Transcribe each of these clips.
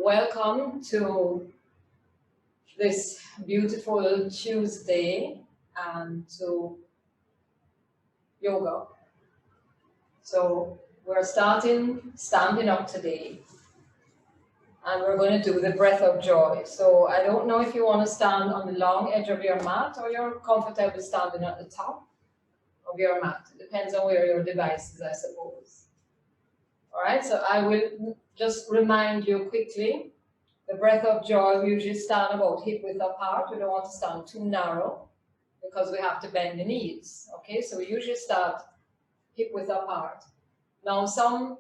Welcome to this beautiful Tuesday and to yoga. So we're standing up today, and we're going to do the breath of joy. So I don't know if you want to stand on the long edge of your mat or you're comfortable standing at the top of your mat. It depends on where your device is, I suppose. All right, so I will just remind you quickly. The breath of joy, we usually stand about hip width apart. We don't want to stand too narrow because we have to bend the knees. Okay, so we usually start hip width apart. Now, some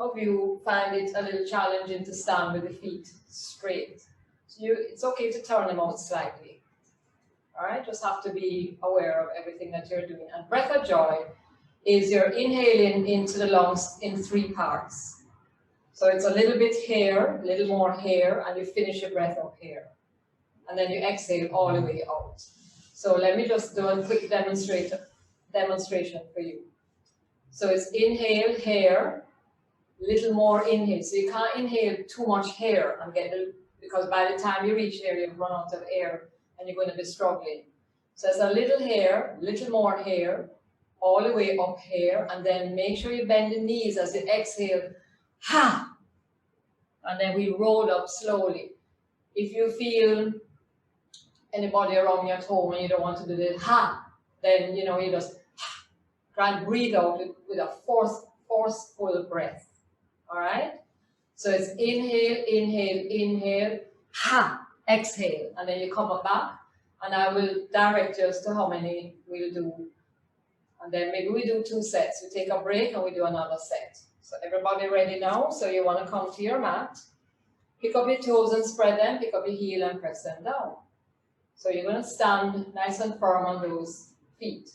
of you find it a little challenging to stand with the feet straight. So it's okay to turn them out slightly. All right, just have to be aware of everything that you're doing. And breath of joy is you're inhaling into the lungs in 3 parts. So it's a little bit here, a little more here, and you finish your breath up here. And then you exhale all the way out. So let me just do a quick demonstration for you. So it's inhale here, little more inhale. So you can't inhale too much here and because by the time you reach here, you've run out of air and you're going to be struggling. So it's a little here, little more here, all the way up here, and then make sure you bend the knees as you exhale. Ha! And then we roll up slowly. If you feel anybody around you at home and you don't want to do the ha, then you just try and breathe out with a forceful breath. All right? So it's inhale, inhale, inhale, ha, exhale. And then you come back, and I will direct you as to how many we'll do. And then maybe we do 2 sets. We take a break and we do another set. So everybody ready now? So you want to come to your mat, pick up your toes and spread them, pick up your heel and press them down. So you're going to stand nice and firm on those feet.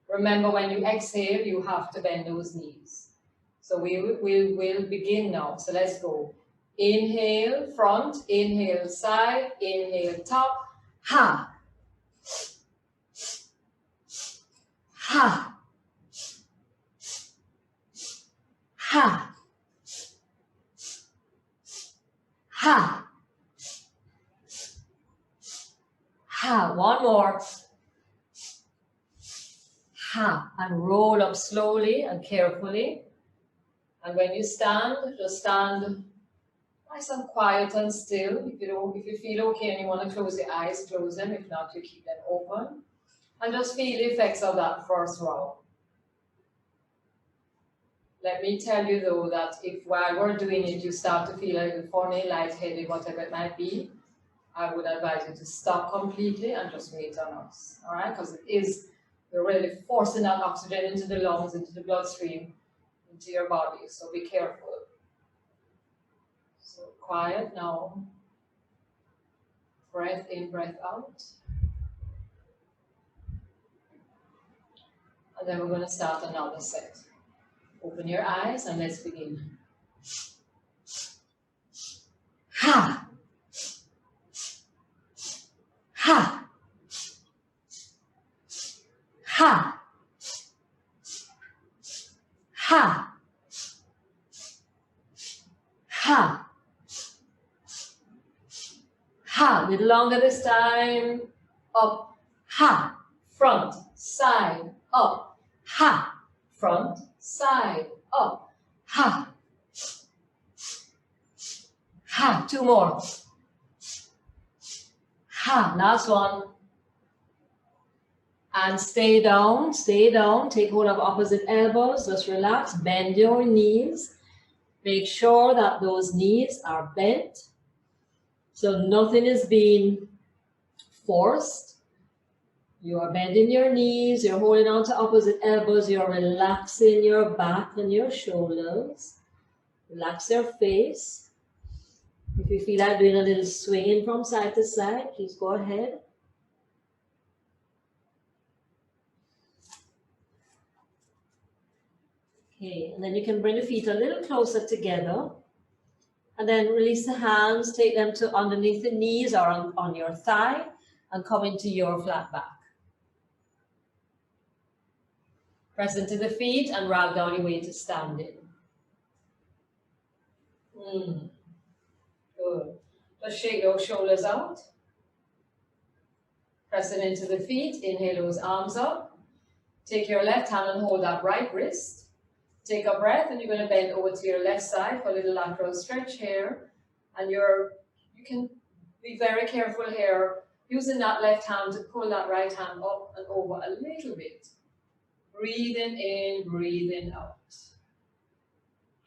Remember, when you exhale, you have to bend those knees. So we'll begin now. So let's go. Inhale, front, inhale, side, inhale, top, ha, ha. Ha, ha, ha. One more. Ha, and roll up slowly and carefully. And when you stand, just stand nice and quiet and still. If you feel okay and you want to close your eyes, close them. If not, you keep them open. And just feel the effects of that first round. Let me tell you though that if while we're doing it you start to feel a little funny, lightheaded, whatever it might be, I would advise you to stop completely and just wait on us. All right? Because you're really forcing that oxygen into the lungs, into the bloodstream, into your body. So be careful. So quiet now. Breath in, breath out. And then we're going to start another set. Open your eyes and let's begin. Ha! Ha! Ha! Ha! Ha! Ha! A little longer this time. Up. Ha! Front. Side. Up. Ha! Front. Side, up, ha, ha, 2 more, ha, last one, and stay down, take hold of opposite elbows, just relax, bend your knees, make sure that those knees are bent, so nothing is being forced. You are bending your knees, you're holding on to opposite elbows, you're relaxing your back and your shoulders. Relax your face. If you feel like doing a little swinging from side to side, please go ahead. Okay, and then you can bring the feet a little closer together. And then release the hands, take them to underneath the knees or on your thigh and come into your flat back. Press into the feet and roll down your way to standing. Good Good. Just shake those shoulders out. Press it into the feet. Inhale those arms up. Take your left hand and hold that right wrist. Take a breath and you're going to bend over to your left side for a little lateral stretch here. And you can be very careful here, using that left hand to pull that right hand up and over a little bit. Breathing in, breathing out.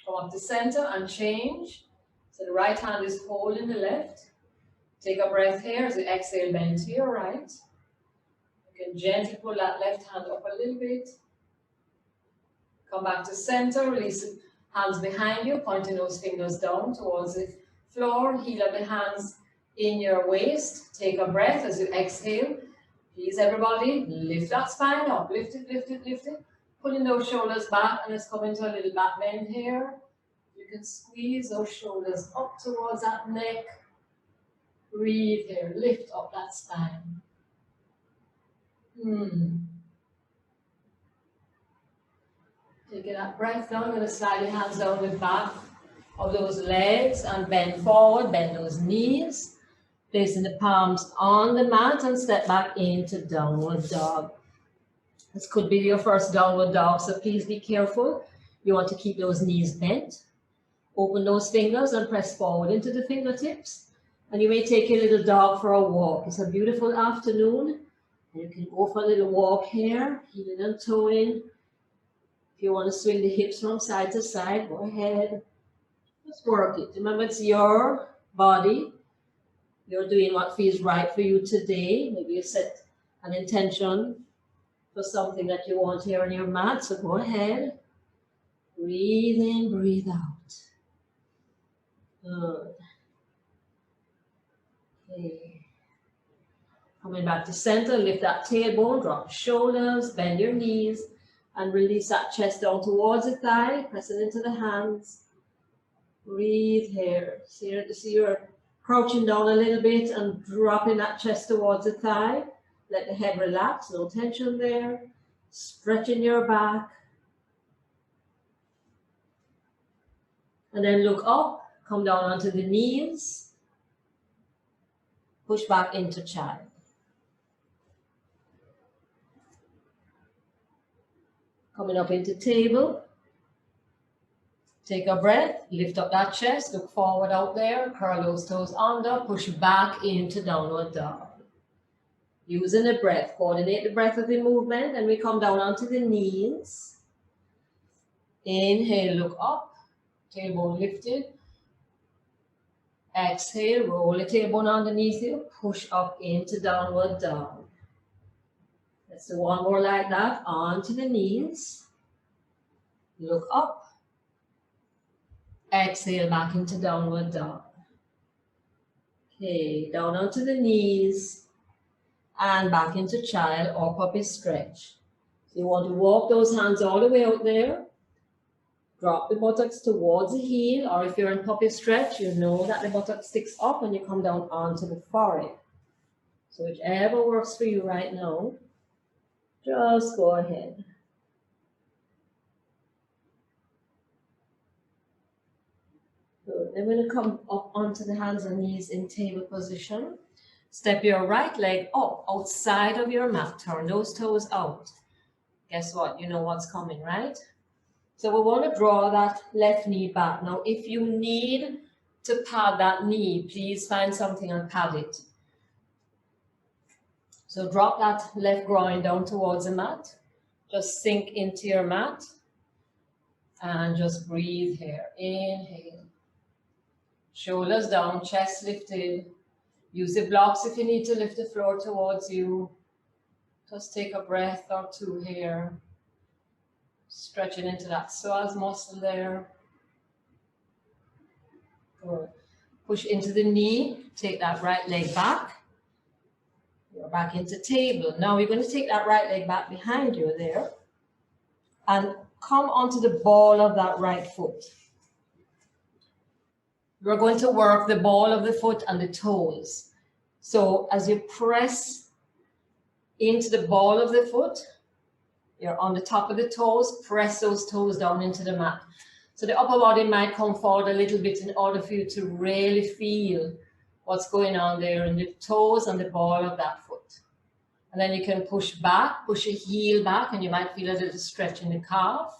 Come up to center and change. So the right hand is holding the left. Take a breath here as you exhale, bend to your right. You can gently pull that left hand up a little bit. Come back to center, release the hands behind you, pointing those fingers down towards the floor. Heel of the hands in your waist. Take a breath as you exhale. Please, everybody, lift that spine up. Lift it, lift it, lift it. Pulling those shoulders back, and let's come into a little back bend here. You can squeeze those shoulders up towards that neck. Breathe here. Lift up that spine. Taking that breath down, I'm going to slide your hands down the back of those legs and bend forward, bend those knees. Placing the palms on the mat and step back into downward dog. This could be your first downward dog, so please be careful. You want to keep those knees bent. Open those fingers and press forward into the fingertips. And you may take your little dog for a walk. It's a beautiful afternoon. And you can go for a little walk here, heeling and toeing. If you want to swing the hips from side to side, go ahead. Just work it. Remember, it's your body. You're doing what feels right for you today. Maybe you set an intention for something that you want here on your mat. So go ahead. Breathe in, breathe out. Good. Okay. Coming back to center, lift that tailbone, drop shoulders, bend your knees, and release that chest down towards the thigh. Press it into the hands. Breathe here. See you're crouching down a little bit and dropping that chest towards the thigh. Let the head relax, no tension there. Stretching your back. And then look up, come down onto the knees. Push back into child. Coming up into table. Take a breath, lift up that chest, look forward out there, curl those toes under, push back into downward dog. Using the breath, coordinate the breath with the movement, and we come down onto the knees. Inhale, look up, tailbone lifted. Exhale, roll the tailbone underneath you, push up into downward dog. Let's do one more like that, onto the knees. Look up. Exhale back into downward dog. Okay, down onto the knees and back into child or puppy stretch. So you want to walk those hands all the way out there. Drop the buttocks towards the heel, or if you're in puppy stretch, you know that the buttock sticks up and you come down onto the forehead. So whichever works for you right now, just go ahead. Good. Then we're going to come up onto the hands and knees in table position. Step your right leg up outside of your mat. Turn those toes out. Guess what? You know what's coming, right? So we want to draw that left knee back. Now, if you need to pad that knee, please find something and pad it. So drop that left groin down towards the mat. Just sink into your mat. And just breathe here. Inhale. Shoulders down, chest lifted. Use the blocks if you need to lift the floor towards you. Just take a breath or two here. Stretching into that psoas muscle there. Good. Push into the knee. Take that right leg back. You're back into table. Now we're going to take that right leg back behind you there. And come onto the ball of that right foot. We're going to work the ball of the foot and the toes. So as you press into the ball of the foot, you're on the top of the toes, press those toes down into the mat. So the upper body might come forward a little bit in order for you to really feel what's going on there in the toes and the ball of that foot. And then you can push back, push your heel back, and you might feel a little stretch in the calf.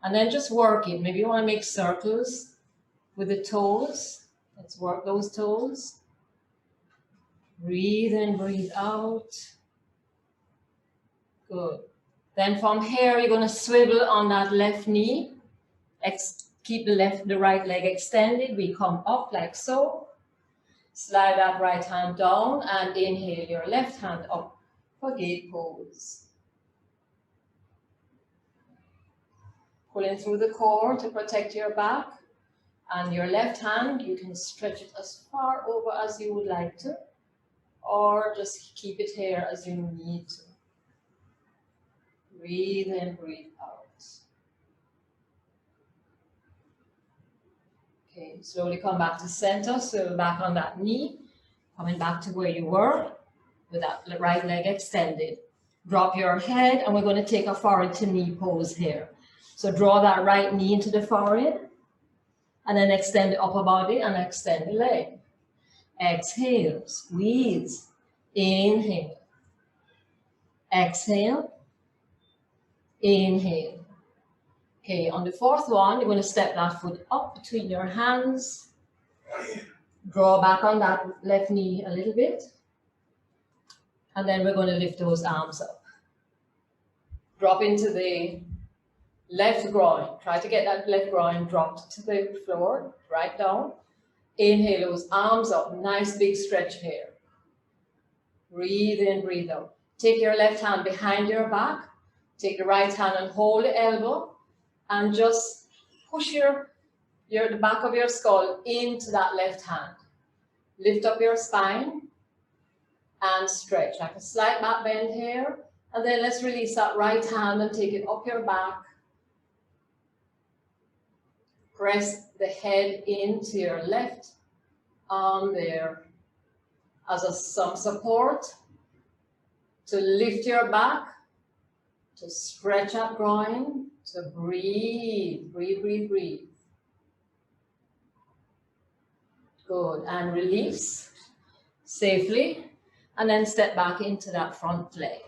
And then just work it. Maybe you want to make circles with the toes. Let's work those toes. Breathe in, breathe out. Good. Then from here, you're going to swivel on that left knee. Keep the right leg extended. We come up like so. Slide that right hand down and inhale your left hand up for gate pose. Pulling through the core to protect your back. And your left hand, you can stretch it as far over as you would like to, or just keep it here as you need to. Breathe in, breathe out. Okay, slowly come back to center, so back on that knee, coming back to where you were with that right leg extended. Drop your head, and we're going to take a forehead to knee pose here. So draw that right knee into the forehead, and then extend the upper body and extend the leg. Exhale, squeeze, inhale. Exhale, inhale. Okay, on the fourth one, you're going to step that foot up between your hands. Draw back on that left knee a little bit. And then we're going to lift those arms up. Drop into the left groin. Try to get that left groin dropped to the floor, right down. Inhale those arms up. Nice big stretch here. Breathe in, breathe out. Take your left hand behind your back. Take the right hand and hold the elbow. And just push the back of your skull into that left hand. Lift up your spine and stretch. Like a slight back bend here. And then let's release that right hand and take it up your back. Press the head into your left arm there as some support to lift your back, to stretch that groin, to breathe, breathe, breathe, breathe. Good, and release safely, and then step back into that front leg.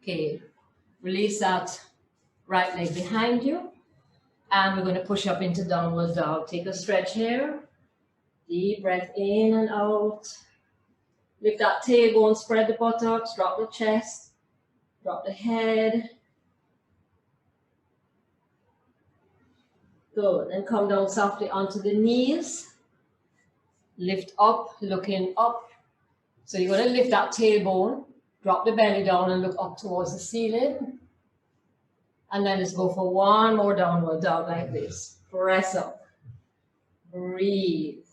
Okay, release that right leg behind you, and we're going to push up into downward dog. Take a stretch here, deep breath in and out. Lift that tailbone, spread the buttocks, drop the chest, drop the head. Good, and come down softly onto the knees. Lift up, looking up. So you're going to lift that tailbone, drop the belly down and look up towards the ceiling. And then let's go for one more downward dog like this. Press up. Breathe.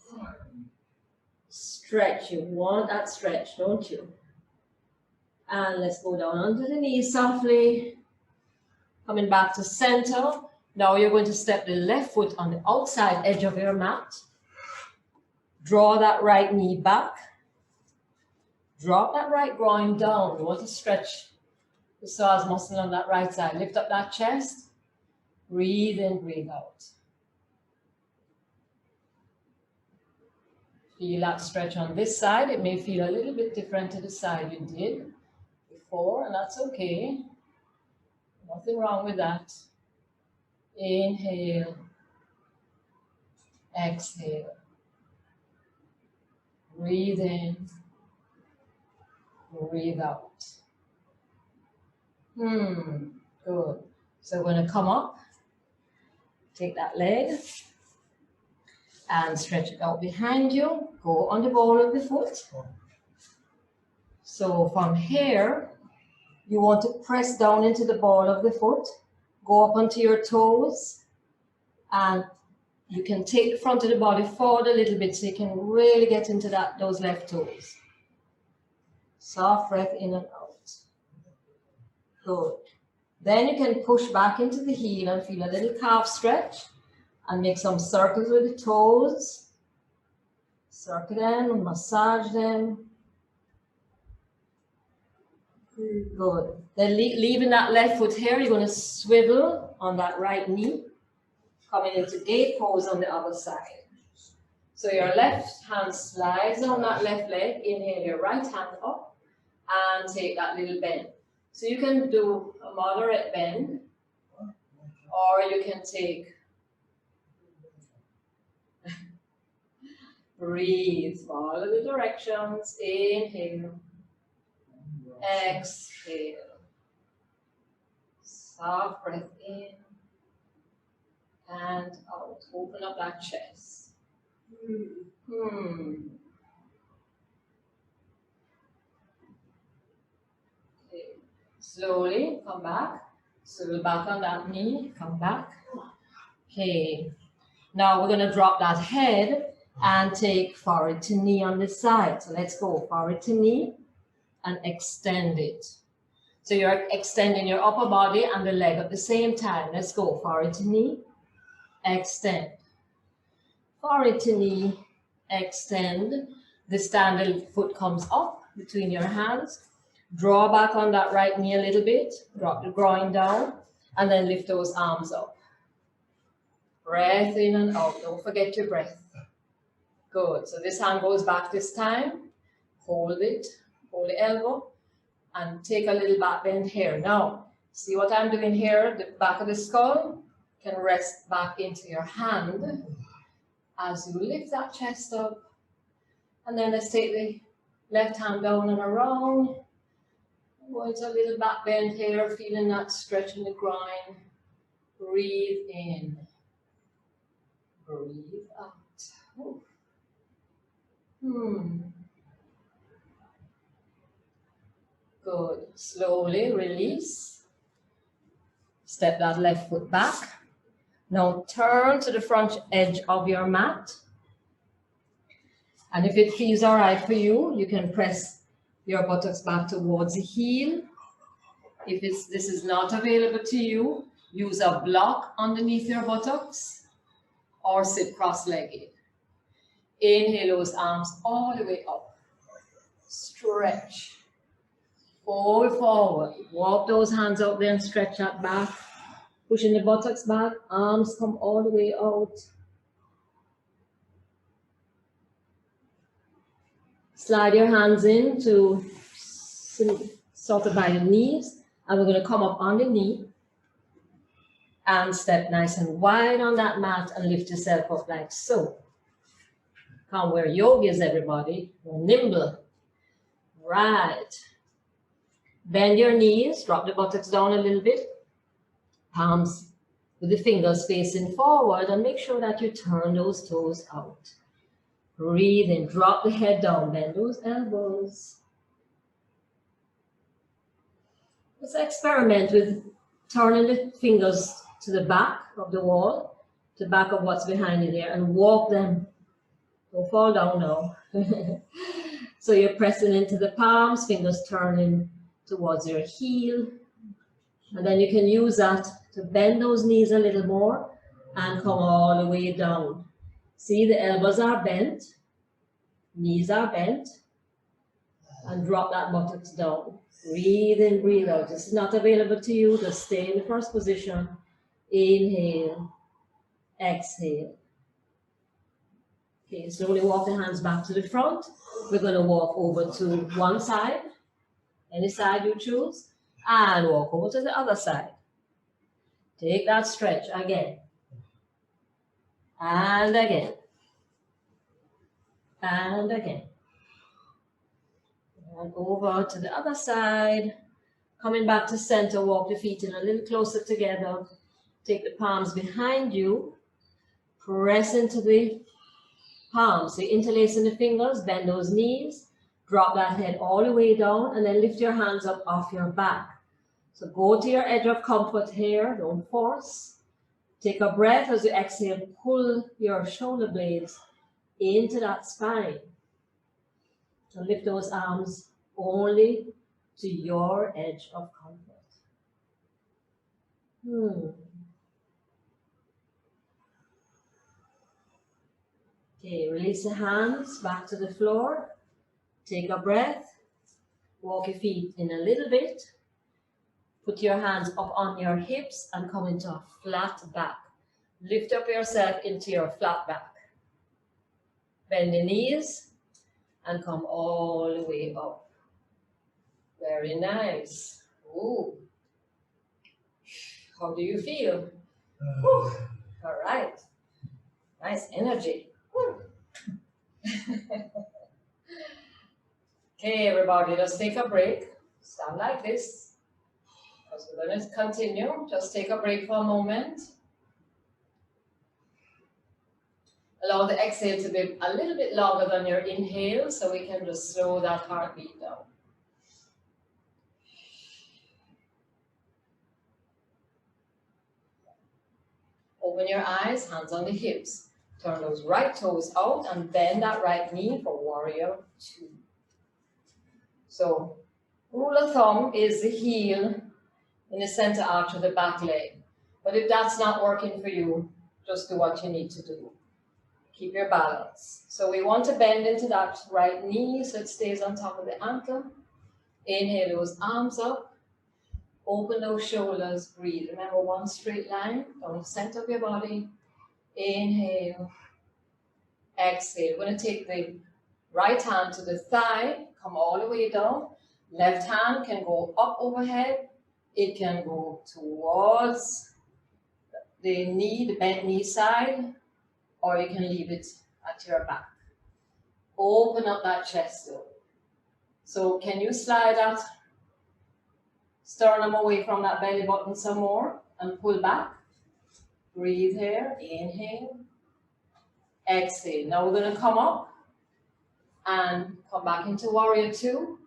Stretch. You want that stretch, don't you? And let's go down onto the knees softly. Coming back to center. Now you're going to step the left foot on the outside edge of your mat. Draw that right knee back. Drop that right groin down. You want to stretch the psoas muscle on that right side. Lift up that chest. Breathe in, breathe out. Feel that stretch on this side. It may feel a little bit different to the side you did before, and that's okay. Nothing wrong with that. Inhale. Exhale. Breathe in. Breathe out. Good. So we're going to come up. Take that leg. And stretch it out behind you. Go on the ball of the foot. So from here, you want to press down into the ball of the foot. Go up onto your toes. And you can take the front of the body forward a little bit so you can really get into those left toes. Soft breath in and out. Good. Then you can push back into the heel and feel a little calf stretch. And make some circles with the toes. Circle them and massage them. Good. Then leaving that left foot here, you're going to swivel on that right knee, coming into gate pose on the other side. So your left hand slides on that left leg, inhale your right hand up, and take that little bend. So you can do a moderate bend, or you can take, breathe, follow the directions, inhale, exhale, soft breath in, and out, open up that chest. Okay. Slowly come back, swivel back on that knee, come back. Okay, now we're going to drop that head and take forward to knee on this side. So let's go forward to knee and extend it. So you're extending your upper body and the leg at the same time. Let's go forward to knee, extend. Forward to knee, extend. The standing foot comes up between your hands. Draw back on that right knee a little bit. Drop the groin down and then lift those arms up. Breath in and out. Don't forget your breath. Good. So this hand goes back this time. Hold it. Hold the elbow. And take a little back bend here. Now, see what I'm doing here? The back of the skull can rest back into your hand as you lift that chest up. And then let's take the left hand down and around. Go into a little back bend here, feeling that stretch in the groin. Breathe in. Breathe out. Good. Slowly release. Step that left foot back. Now turn to the front edge of your mat. And if it feels all right for you, you can press your buttocks back towards the heel. If this is not available to you, use a block underneath your buttocks or sit cross-legged. Inhale those arms all the way up. Stretch. Fold forward. Walk those hands out there and stretch that back. Pushing the buttocks back. Arms come all the way out. Slide your hands in to sort of by the knees. And we're going to come up on the knee. And step nice and wide on that mat and lift yourself up like so. Come where yoga is, everybody. We're nimble. Right. Bend your knees. Drop the buttocks down a little bit. Palms with the fingers facing forward. And make sure that you turn those toes out. Breathe in. Drop the head down. Bend those elbows. Let's experiment with turning the fingers to the back of the wall, to the back of what's behind you there, and walk them. Don't fall down now. So you're pressing into the palms, fingers turning towards your heel. And then you can use that to bend those knees a little more and come all the way down. See, the elbows are bent, knees are bent, and drop that buttocks down. Breathe in, breathe out. This is not available to you. Just stay in the first position. Inhale, exhale. Okay, slowly walk the hands back to the front. We're going to walk over to one side, any side you choose, and walk over to the other side. Take that stretch again, and again, and again. And over to the other side. Coming back to center, walk the feet in a little closer together. Take the palms behind you. Press into the palms. So interlacing the fingers, bend those knees. Drop that head all the way down and then lift your hands up off your back. So go to your edge of comfort here. Don't force. Take a breath as you exhale. Pull your shoulder blades into that spine. So lift those arms only to your edge of comfort. Okay, release the hands back to the floor. Take a breath. Walk your feet in a little bit. Put your hands up on your hips and come into a flat back. Lift up yourself into your flat back. Bend the knees and come all the way up. Very nice. Ooh. How do you feel? All right. Nice energy. Okay, everybody, let's take a break. Stand like this. Because we're going to continue. Just take a break for a moment. Allow the exhale to be a little bit longer than your inhale, so we can just slow that heartbeat down. Open your eyes, hands on the hips. Turn those right toes out and bend that right knee for warrior 2. So, rule of thumb is the heel in the center arch of the back leg. But if that's not working for you, just do what you need to do. Keep your balance. So we want to bend into that right knee so it stays on top of the ankle. Inhale those arms up. Open those shoulders, breathe. Remember, one straight line down the center of your body. Inhale. Exhale. We're going to take the right hand to the thigh, come all the way down. Left hand can go up overhead. It can go towards the knee, the bent knee side, or you can leave it at your back. Open up that chest though. So can you slide that sternum away from that belly button some more and pull back? Breathe here, inhale, exhale. Now we're going to come up and come back into warrior 2.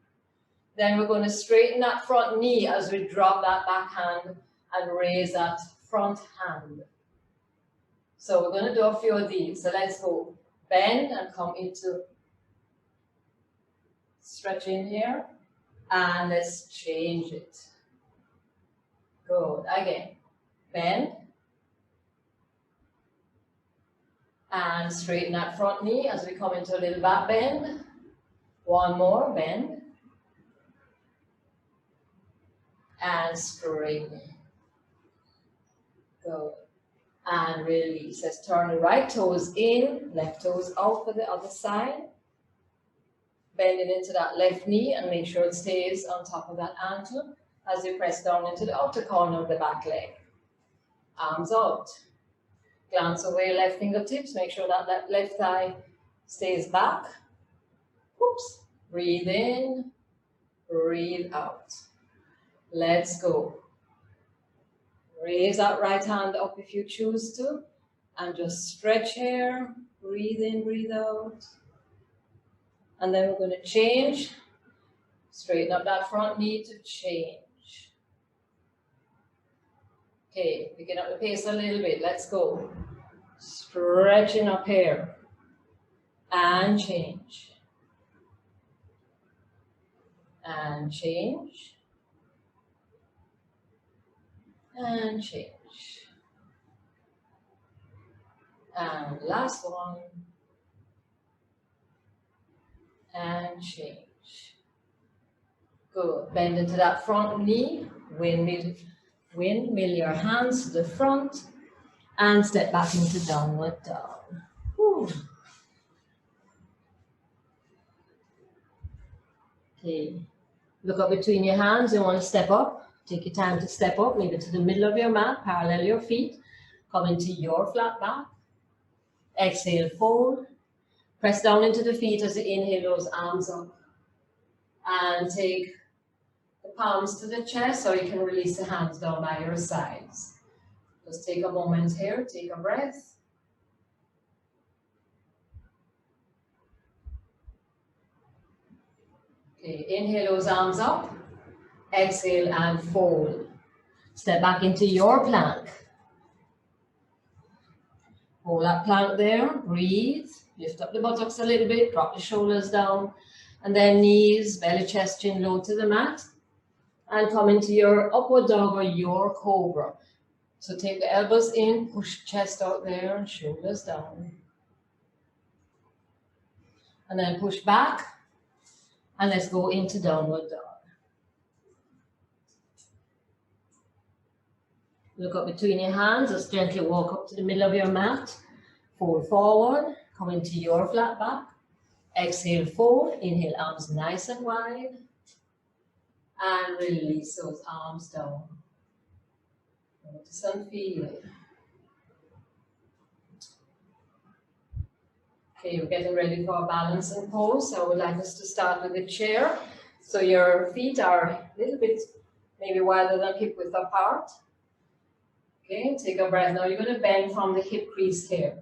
Then we're going to straighten that front knee as we drop that back hand and raise that front hand. So we're going to do a few of these. So let's go. Bend and come into stretch in here. And let's change it. Good. Again. Bend. And straighten that front knee as we come into a little back bend. One more. Bend. And straighten. Good. And release. Let's turn the right toes in, left toes out for the other side. Bending into that left knee and make sure it stays on top of that ankle as you press down into the outer corner of the back leg. Arms out. Glance away left fingertips. Make sure that that left thigh stays back. Oops. Breathe in, breathe out. Let's go. Raise that right hand up if you choose to, and just stretch here. Breathe in, breathe out. And then we're going to change. Straighten up that front knee to change. Okay, picking up the pace a little bit. Let's go. Stretching up here. And change. And change. And change. And last one. And change. Good. Bend into that front knee. Windmill your hands to the front. And step back into downward dog. Whew. Okay. Look up between your hands. You want to step up. Take your time to step up, maybe to the middle of your mat, parallel your feet. Come into your flat back. Exhale, fold. Press down into the feet as you inhale those arms up. And take the palms to the chest, or you can release the hands down by your sides. Just take a moment here, take a breath. Okay, inhale those arms up. Exhale and fold. Step back into your plank. Hold that plank there. Breathe. Lift up the buttocks a little bit. Drop the shoulders down. And then knees, belly, chest, chin low to the mat. And come into your upward dog or your cobra. So take the elbows in. Push chest out there and shoulders down. And then push back. And let's go into downward dog. Look up between your hands, just gently walk up to the middle of your mat. Fold forward, come into your flat back. Exhale, fold. Inhale, arms nice and wide. And release those arms down. Notice and feel it. Okay, we're getting ready for a balancing pose. So I would like us to start with the chair. So your feet are a little bit maybe wider than hip width apart. Okay, take a breath. Now you're going to bend from the hip crease here.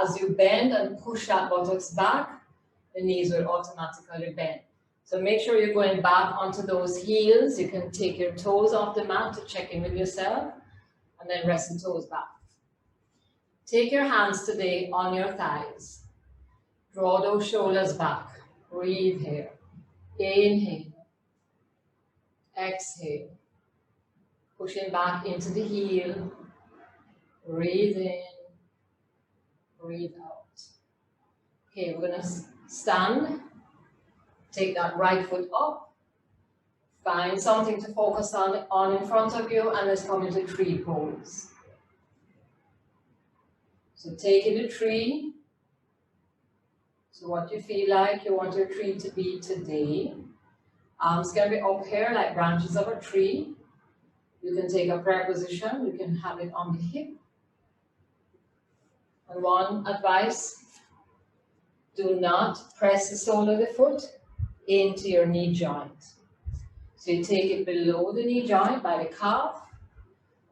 As you bend and push that buttocks back, the knees will automatically bend. So make sure you're going back onto those heels. You can take your toes off the mat to check in with yourself and then rest the toes back. Take your hands today on your thighs. Draw those shoulders back. Breathe here. Inhale. Exhale. Pushing back into the heel. Breathe in. Breathe out. Okay, we're going to stand. Take that right foot up. Find something to focus on in front of you, and let's come into tree pose. So take in the tree. So what you feel like you want your tree to be today. Arms can be up here like branches of a tree. You can take a prayer position. You can have it on the hip. And one advice, do not press the sole of the foot into your knee joint. So you take it below the knee joint by the calf,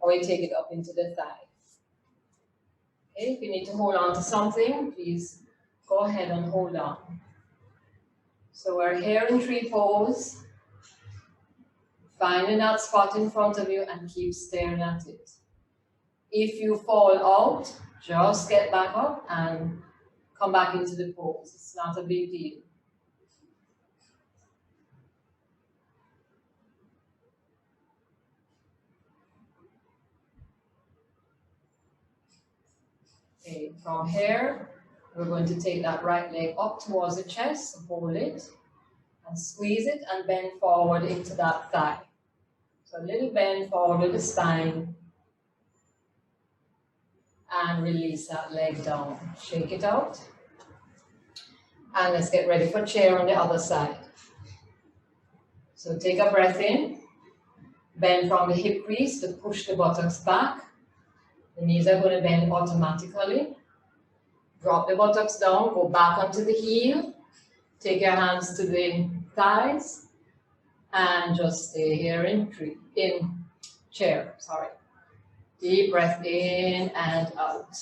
or you take it up into the thigh. Okay, if you need to hold on to something, please go ahead and hold on. So we're here in tree pose. Finding that spot in front of you and keep staring at it. If you fall out, just get back up and come back into the pose. It's not a big deal. Okay, from here, we're going to take that right leg up towards the chest, hold it, and squeeze it and bend forward into that thigh. So a little bend forward with the spine, and release that leg down. Shake it out. And let's get ready for chair on the other side. So take a breath in, bend from the hip crease to push the buttocks back. The knees are going to bend automatically. Drop the buttocks down, go back onto the heel. Take your hands to the thighs and just stay here in chair. Deep breath in and out.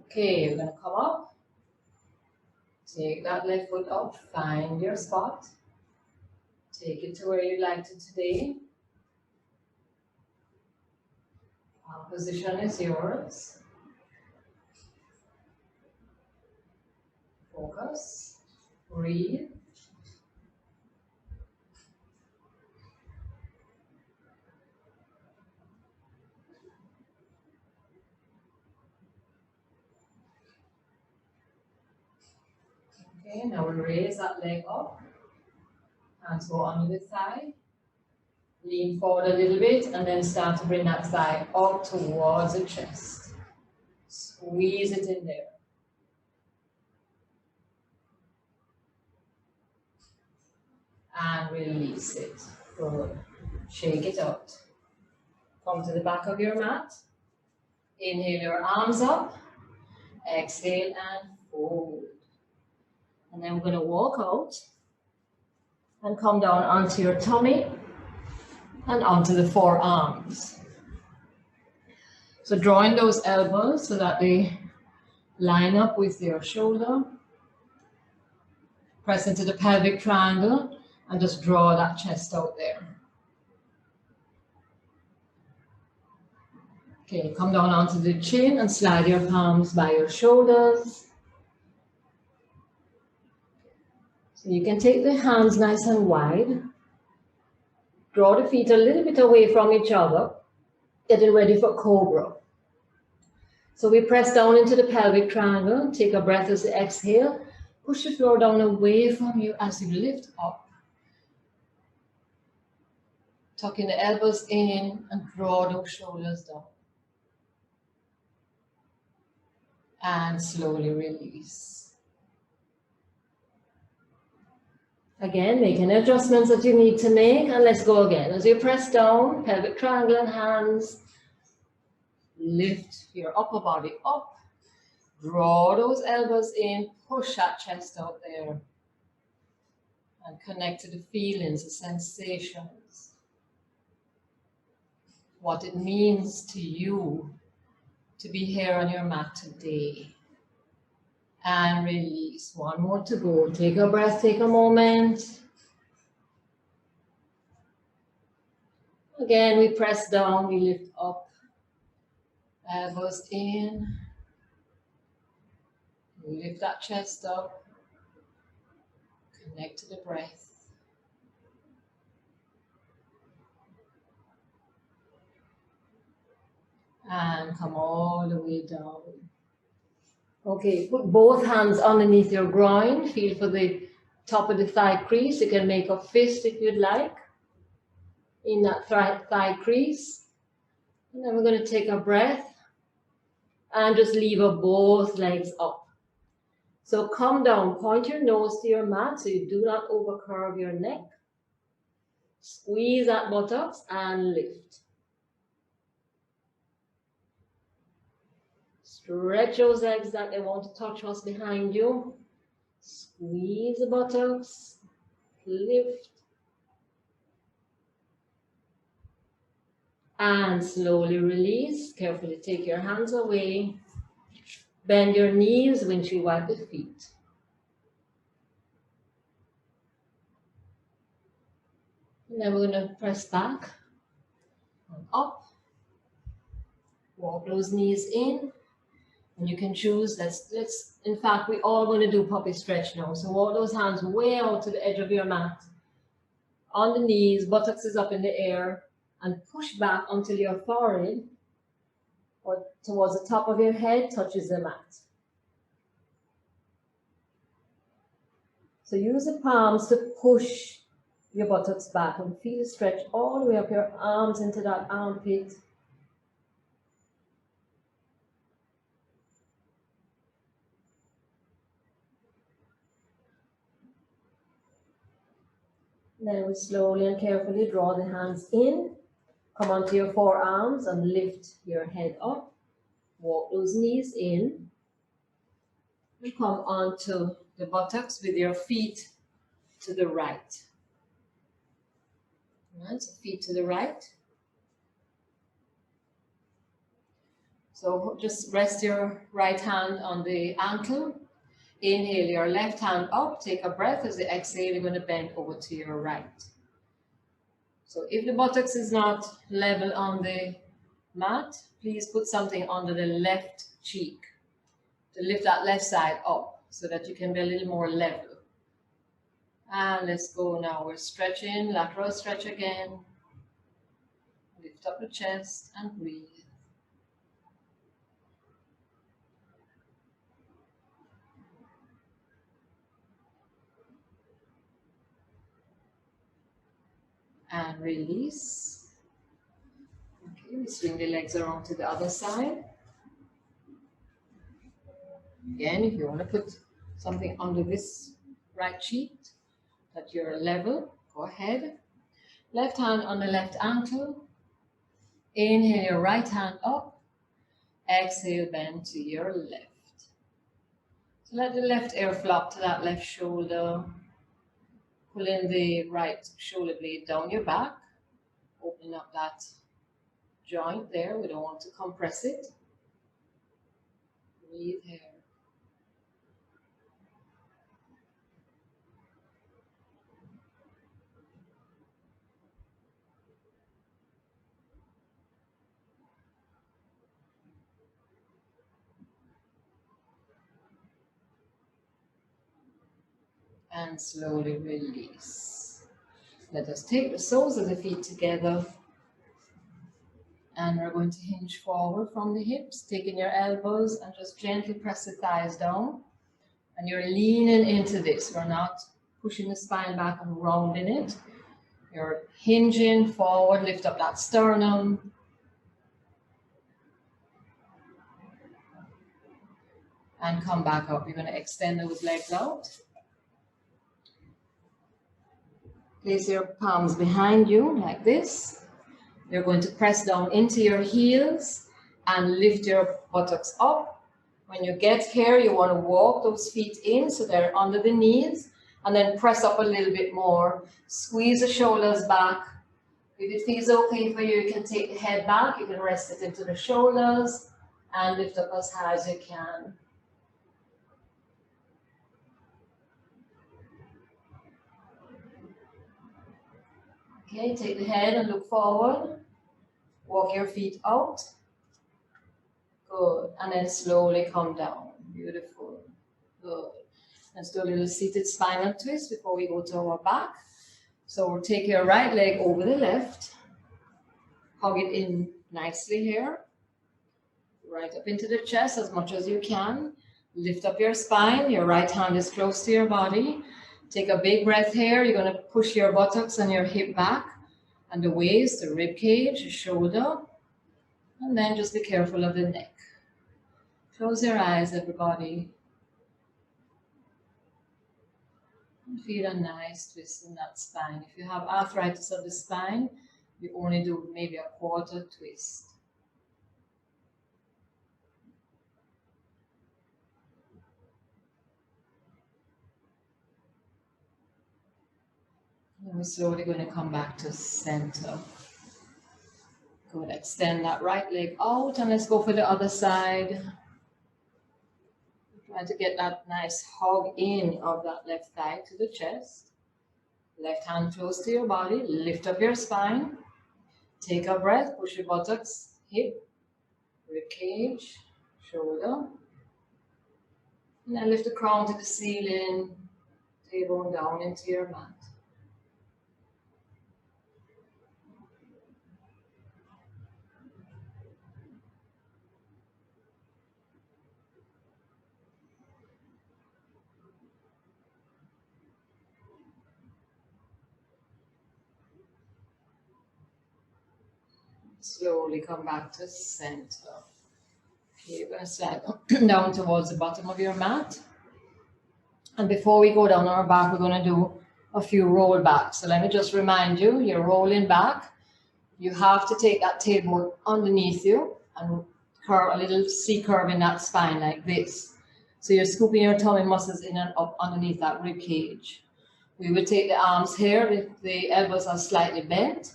Okay, you're going to come up. Take that left foot up, find your spot. Take it to where you'd like to today. Our position is yours. Focus, breathe. Okay, now we raise that leg up. Hands go under the thigh. Lean forward a little bit and then start to bring that thigh up towards the chest. Squeeze it in there. And release it. Good. Shake it out. Come to the back of your mat. Inhale your arms up. Exhale and fold. And then we're going to walk out and come down onto your tummy and onto the forearms. So drawing those elbows so that they line up with your shoulder. Press into the pelvic triangle and just draw that chest out there. Okay, come down onto the chin and slide your palms by your shoulders. So you can take the hands nice and wide Draw the feet a little bit away from each other, getting ready for cobra. So we press down into the pelvic triangle, take a breath as you exhale, push the floor down away from you as you lift up. Tucking the elbows in and draw those shoulders down. And slowly release. Again, make any adjustments that you need to make, and let's go again. As you press down, pelvic triangle and hands, lift your upper body up, draw those elbows in, push that chest out there, and connect to the feelings, the sensations, what it means to you to be here on your mat today. And release. One more to go. Take a breath, take a moment. Again, we press down, we lift up. Elbows in. Lift that chest up. Connect to the breath. And come all the way down. Okay, put both hands underneath your groin. Feel for the top of the thigh crease. You can make a fist if you'd like in that thigh crease. And then we're going to take a breath and just lever both legs up. So come down, point your nose to your mat so you do not overcurve your neck. Squeeze that buttocks and lift. Stretch those legs that they want to touch us behind you. Squeeze the buttocks. Lift. And slowly release. Carefully take your hands away. Bend your knees, windshield wipe the feet. And then we're going to press back and up. Walk those knees in. And you can choose, in fact, we're all going to do puppy stretch now. So walk those hands way out to the edge of your mat. On the knees, buttocks is up in the air. And push back until your forehead or towards the top of your head touches the mat. So use the palms to push your buttocks back and feel the stretch all the way up your arms into that armpit. Then we slowly and carefully draw the hands in. Come onto your forearms and lift your head up. Walk those knees in. And come onto the buttocks with your feet to the right. Right, so feet to the right. So just rest your right hand on the ankle. Inhale your left hand up. Take a breath. As you exhale, you're going to bend over to your right. So if the buttocks is not level on the mat, please put something under the left cheek to lift that left side up so that you can be a little more level. And let's go now. We're stretching, lateral stretch again. Lift up the chest and breathe. And release. Okay, we swing the legs around to the other side. Again, if you want to put something under this right cheek that you're level, go ahead. Left hand on the left ankle. Inhale your right hand up. Exhale, bend to your left. So let the left ear flop to that left shoulder. Pull in the right shoulder blade down your back. Opening up that joint there. We don't want to compress it. Breathe here. And slowly release. Let us take the soles of the feet together. And we're going to hinge forward from the hips, taking your elbows and just gently press the thighs down. And you're leaning into this. We're not pushing the spine back and rounding it. You're hinging forward, lift up that sternum. And come back up. You're going to extend those legs out. Place your palms behind you like this. You're going to press down into your heels and lift your buttocks up. When you get here, you want to walk those feet in so they're under the knees, and then press up a little bit more. Squeeze the shoulders back. If it feels okay for you, you can take the head back. You can rest it into the shoulders and lift up as high as you can. Okay, take the head and look forward. Walk your feet out. Good. And then slowly come down. Beautiful. Good. Let's do a little seated spinal twist before we go to our back. So we'll take your right leg over the left. Hug it in nicely here. Right up into the chest as much as you can. Lift up your spine. Your right hand is close to your body. Take a big breath here. You're going to push your buttocks and your hip back, and the waist, the rib cage, the shoulder, and then just be careful of the neck. Close your eyes, everybody. And feel a nice twist in that spine. If you have arthritis of the spine, you only do maybe a quarter twist. And we're slowly going to come back to center. Good. Extend that right leg out and let's go for the other side. Try to get that nice hug in of that left thigh to the chest. Left hand close to your body. Lift up your spine. Take a breath. Push your buttocks, hip, rib cage, shoulder. And then lift the crown to the ceiling. Tailbone down into your mat. Slowly come back to center. Okay, you're going to slide down towards the bottom of your mat. And before we go down our back, we're going to do a few roll backs. So let me just remind you, you're rolling back. You have to take that tailbone underneath you and curve a little C curve in that spine like this. So you're scooping your tummy muscles in and up underneath that rib cage. We will take the arms here. The elbows are slightly bent.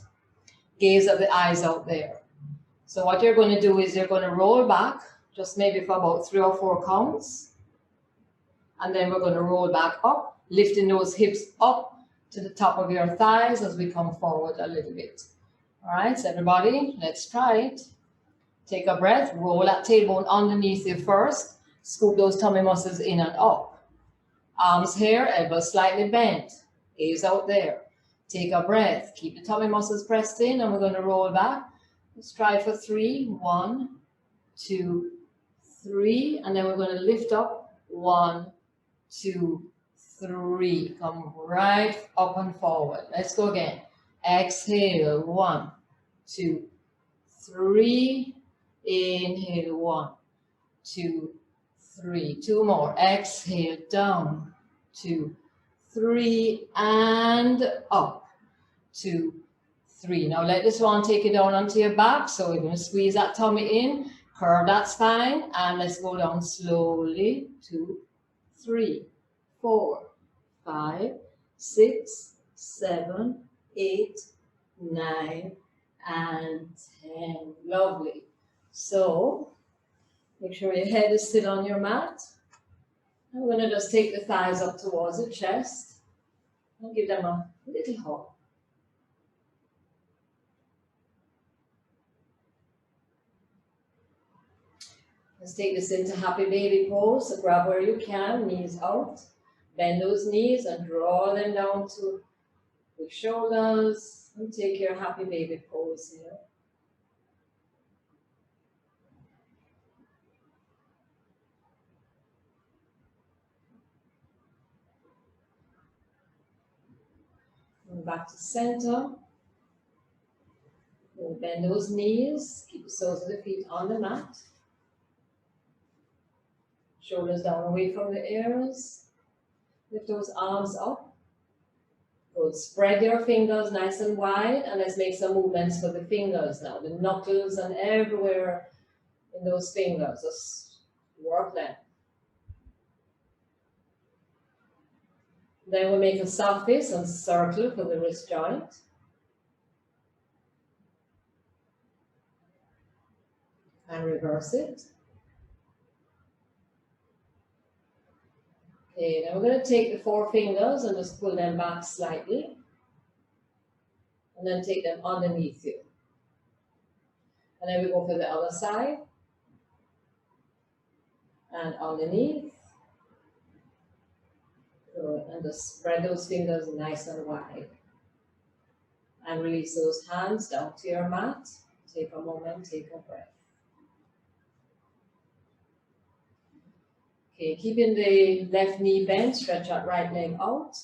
Gaze of the eyes out there. So what you're going to do is you're going to roll back, just maybe for about 3 or 4 counts. And then we're going to roll back up, lifting those hips up to the top of your thighs as we come forward a little bit. All right, so everybody, let's try it. Take a breath, roll that tailbone underneath you first. Scoop those tummy muscles in and up. Arms here, elbows slightly bent. Gaze out there. Take a breath. Keep the tummy muscles pressed in and we're going to roll back. Let's try for 3. 1, 2, 3. And then we're going to lift up. 1, 2, 3. Come right up and forward. Let's go again. Exhale. 1, 2, 3. Inhale. 1, 2, 3. 2 more. Exhale. Down. 2, 3 and up. 2, 3. Now let this one take you down onto your back. So we're going to squeeze that tummy in, curve that spine, and let's go down slowly. 2, 3, 4, 5, 6, 7, 8, 9, and 10. Lovely. So make sure your head is still on your mat. I'm going to just take the thighs up towards the chest and give them a little hug. Let's take this into happy baby pose. So grab where you can, knees out. Bend those knees and draw them down to the shoulders, and take your happy baby pose here. And back to center. And bend those knees, keep the soles of the feet on the mat. Shoulders down away from the ears. Lift those arms up. Good. Spread your fingers nice and wide, and let's make some movements for the fingers now. The knuckles and everywhere in those fingers. Just work them. Then we'll make a soft face and circle for the wrist joint. And reverse it. Okay, now we're going to take the 4 fingers and just pull them back slightly. And then take them underneath you. And then we go for the other side. And underneath. Good. And just spread those fingers nice and wide. And release those hands down to your mat. Take a moment, take a breath. Okay, keeping the left knee bent, stretch that right leg out.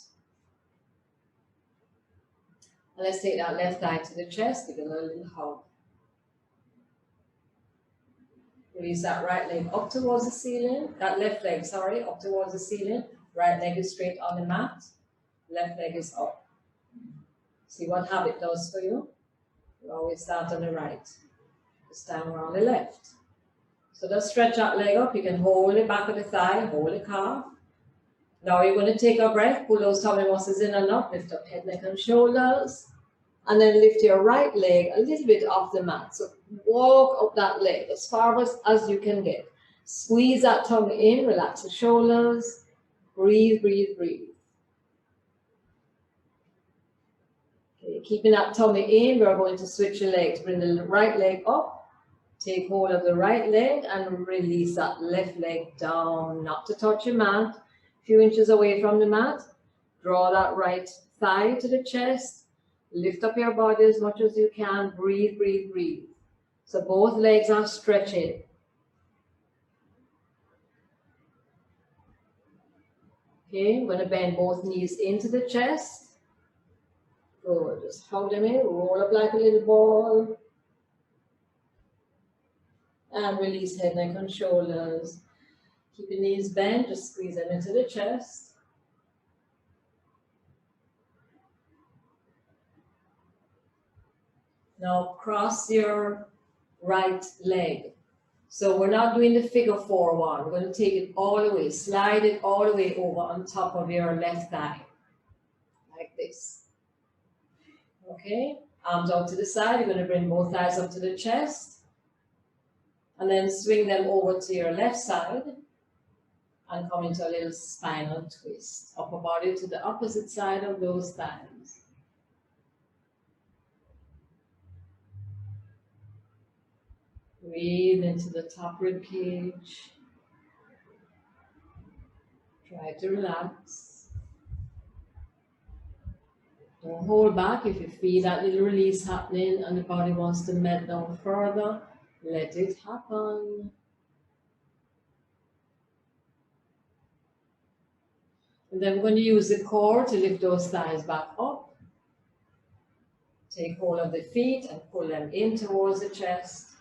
And let's take that left eye to the chest, give it a little hug. Release that right leg up towards the ceiling, that left leg, sorry, up towards the ceiling. Right leg is straight on the mat, left leg is up. See what habit does for you? You always start on the right. This time we're on the left. So just stretch that leg up. You can hold the back of the thigh, hold the calf. Now you're going to take a breath, pull those tummy muscles in and up, lift up head, neck and shoulders. And then lift your right leg a little bit off the mat. So walk up that leg as far as you can get. Squeeze that tummy in, relax the shoulders. Breathe, breathe, breathe. Okay, keeping that tummy in, we're going to switch the legs. Bring the right leg up. Take hold of the right leg and release that left leg down, not to touch your mat. A few inches away from the mat. Draw that right thigh to the chest. Lift up your body as much as you can. Breathe, breathe, breathe. So both legs are stretching. Okay, I'm going to bend both knees into the chest. Good. Just hug them in. Roll up like a little ball. And release head, neck, and shoulders. Keep your knees bent, just squeeze them into the chest. Now cross your right leg. So we're not doing the figure 4 one. We're going to take it all the way, slide it all the way over on top of your left thigh. Like this. Okay, arms out to the side. You're going to bring both thighs up to the chest. And then swing them over to your left side and come into a little spinal twist. Upper body to the opposite side of those thighs. Breathe into the top rib cage. Try to relax. Don't hold back. If you feel that little release happening and the body wants to melt down further, let it happen. And then we're going to use the core to lift those thighs back up. Take hold of the feet and pull them in towards the chest.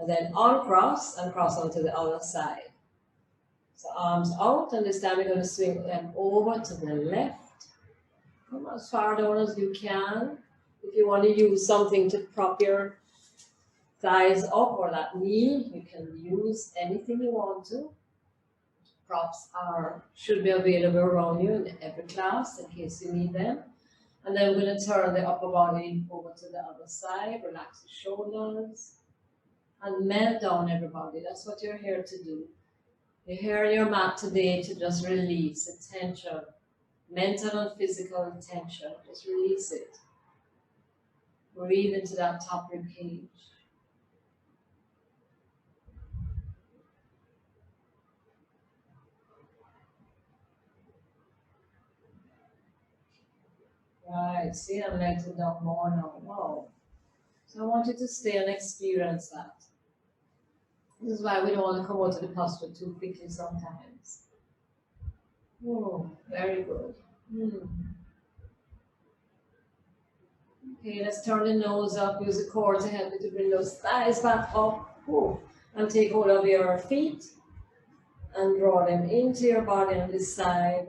And then uncross and cross onto the other side. So arms out, and this time we're going to swing them over to the left. Come as far down as you can. If you want to use something to prop your thighs up or that knee, you can use anything you want to. Props should be available around you in every class in case you need them. And then we're going to turn the upper body over to the other side, relax the shoulders, and melt down everybody. That's what you're here to do. You're here on your mat today to just release the tension, mental and physical tension. Just release it. Breathe into that top rib cage. Right, see, I'm letting down more now. Wow. So I want you to stay and experience that. This is why we don't want to come out of the posture too quickly sometimes. Oh, very good. Okay, let's turn the nose up. Use the core to help you to bring those thighs back up. Oh, and take hold of your feet and draw them into your body on this side.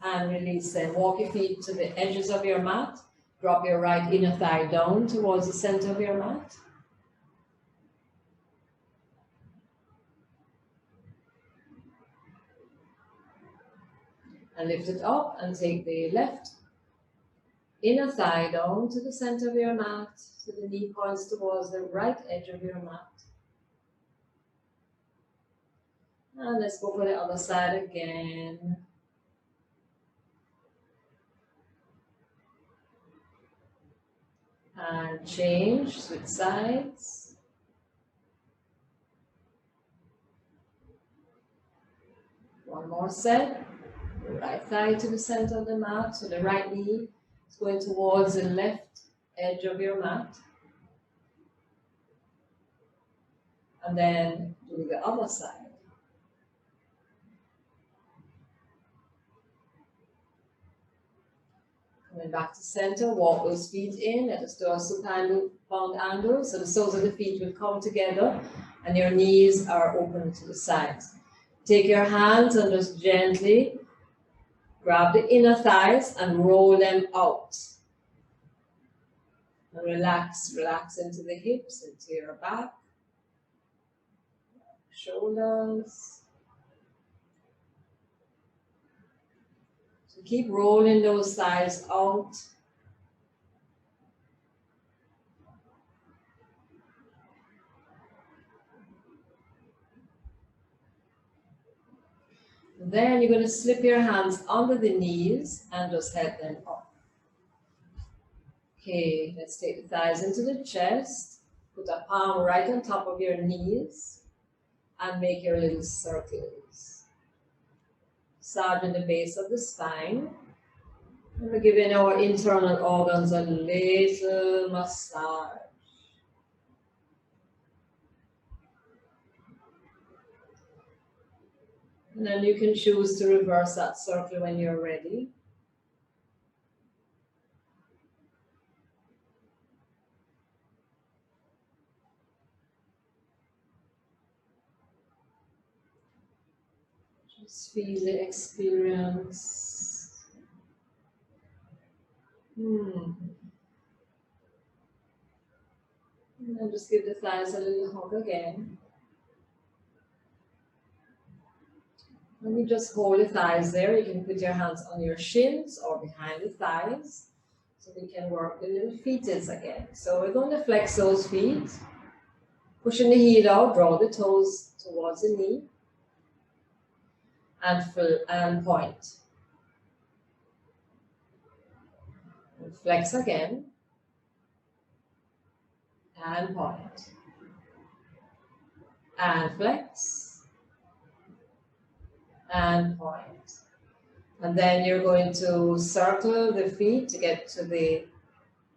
And release them. Walk your feet to the edges of your mat. Drop your right inner thigh down towards the center of your mat. And lift it up and take the left inner thigh down to the center of your mat, so the knee points towards the right edge of your mat. And let's go for the other side again. And change, switch sides. One more set. The right thigh to the center of the mat, so the right knee is going towards the left edge of your mat. And then do the other side. Coming back to center, walk those feet in. Let us do a supine bound angle. So the soles of the feet will come together and your knees are open to the sides. Take your hands and just gently grab the inner thighs and roll them out. And relax, relax into the hips, into your back, shoulders. So keep rolling those thighs out. And then you're going to slip your hands under the knees and just head them up. Okay, let's take the thighs into the chest. Put a palm right on top of your knees and make your little circles. Massage in the base of the spine. And we're giving our internal organs a little massage. And then you can choose to reverse that circle when you're ready. Just feel the experience. And then just give the thighs a little hug again. Let me just hold the thighs there. You can put your hands on your shins or behind the thighs. So we can work the little feeties again. So we're going to flex those feet. Pushing the heel out, draw the toes towards the knee. And point. And flex again. And point. And flex. And point. And then you're going to circle the feet to get to the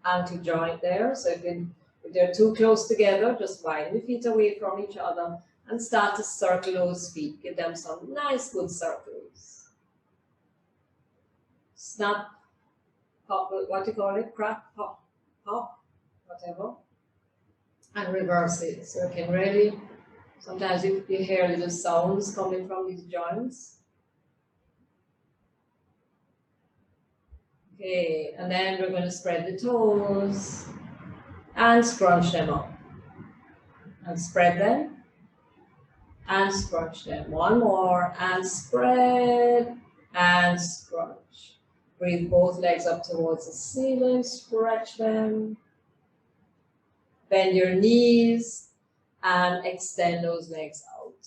ankle joint there. So if they're too close together, just widen the feet away from each other and start to circle those feet. Give them some nice good circles. Snap, pop, what do you call it? Crack, pop, pop, whatever. And reverse it. So you can really, sometimes you hear little sounds coming from these joints. Okay, and then we're going to spread the toes and scrunch them up. And spread them and scrunch them. One more and spread and scrunch. Breathe both legs up towards the ceiling, stretch them. Bend your knees and extend those legs out.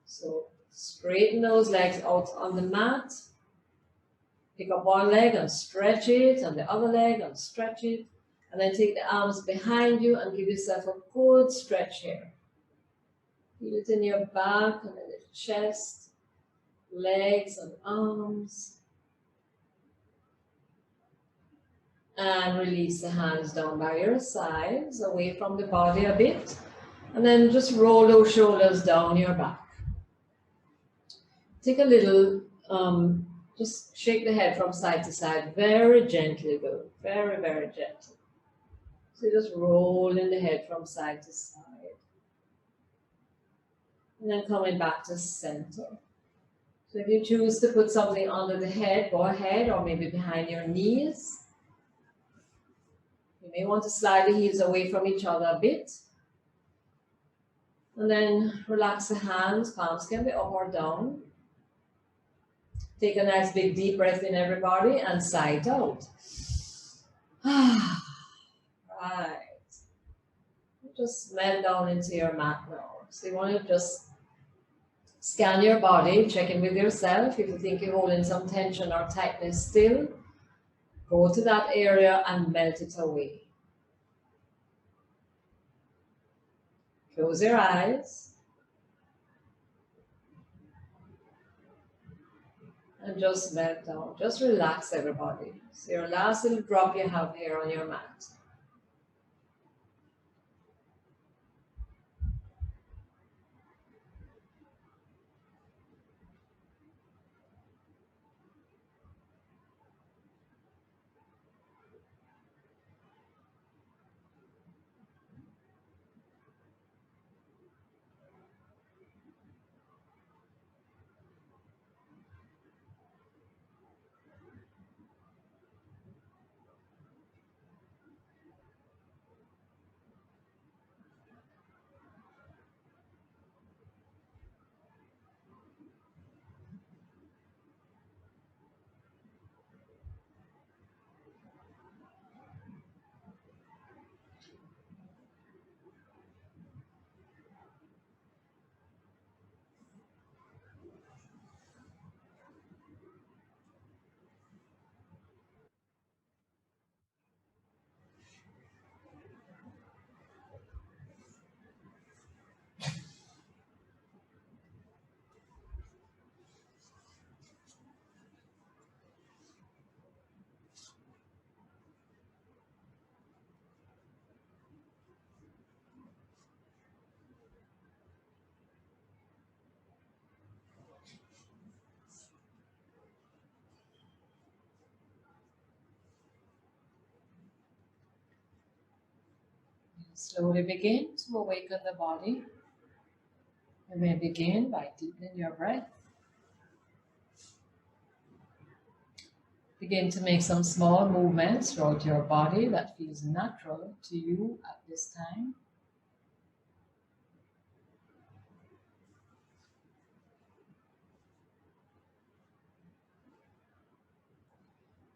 So straighten those legs out on the mat. Pick up one leg and stretch it, and the other leg and stretch it. And then take the arms behind you and give yourself a good stretch here. Feel it in your back and in the chest. legs and arms. And release the hands down by your sides, away from the body a bit. And then just roll those shoulders down your back. Take a little, just shake the head from side to side, very gently though, very, very gently. So just rolling the head from side to side. And then coming back to center. So if you choose to put something under the head, go ahead, or maybe behind your knees. You may want to slide the heels away from each other a bit. And then relax the hands, palms can be up or down. Take a nice big deep breath in, everybody, and sigh it out. Right. Just melt down into your mat now. So you want to just scan your body, check in with yourself. If you think you're holding some tension or tightness still, go to that area and melt it away. Close your eyes. And just melt down. Just relax, everybody. So your last little drop you have here on your mat. Slowly begin to awaken the body. You may begin by deepening your breath. Begin to make some small movements throughout your body that feels natural to you at this time.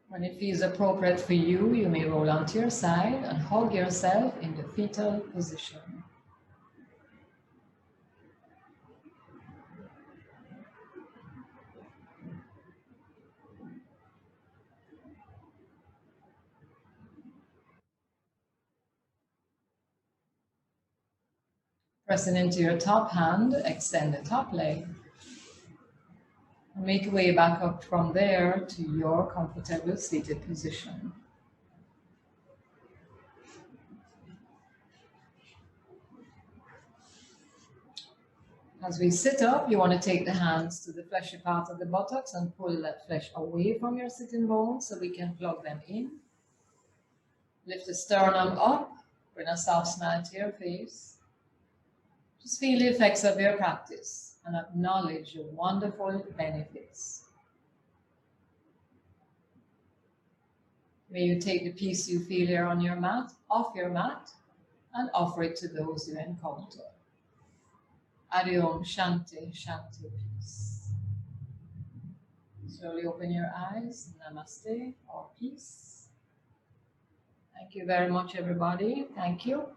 When it feels appropriate for you, you may roll onto your side and hug yourself in the fetal position. Pressing into your top hand, extend the top leg. And make your way back up from there to your comfortable seated position. As we sit up, you want to take the hands to the fleshy part of the buttocks and pull that flesh away from your sitting bones so we can plug them in. Lift the sternum up, bring a soft smile to your face. Just feel the effects of your practice and acknowledge your wonderful benefits. May you take the peace you feel here on your mat, off your mat, and offer it to those you encounter. Adi Om Shanti, Shanti, peace. Slowly open your eyes. Namaste, or peace. Thank you very much, everybody. Thank you.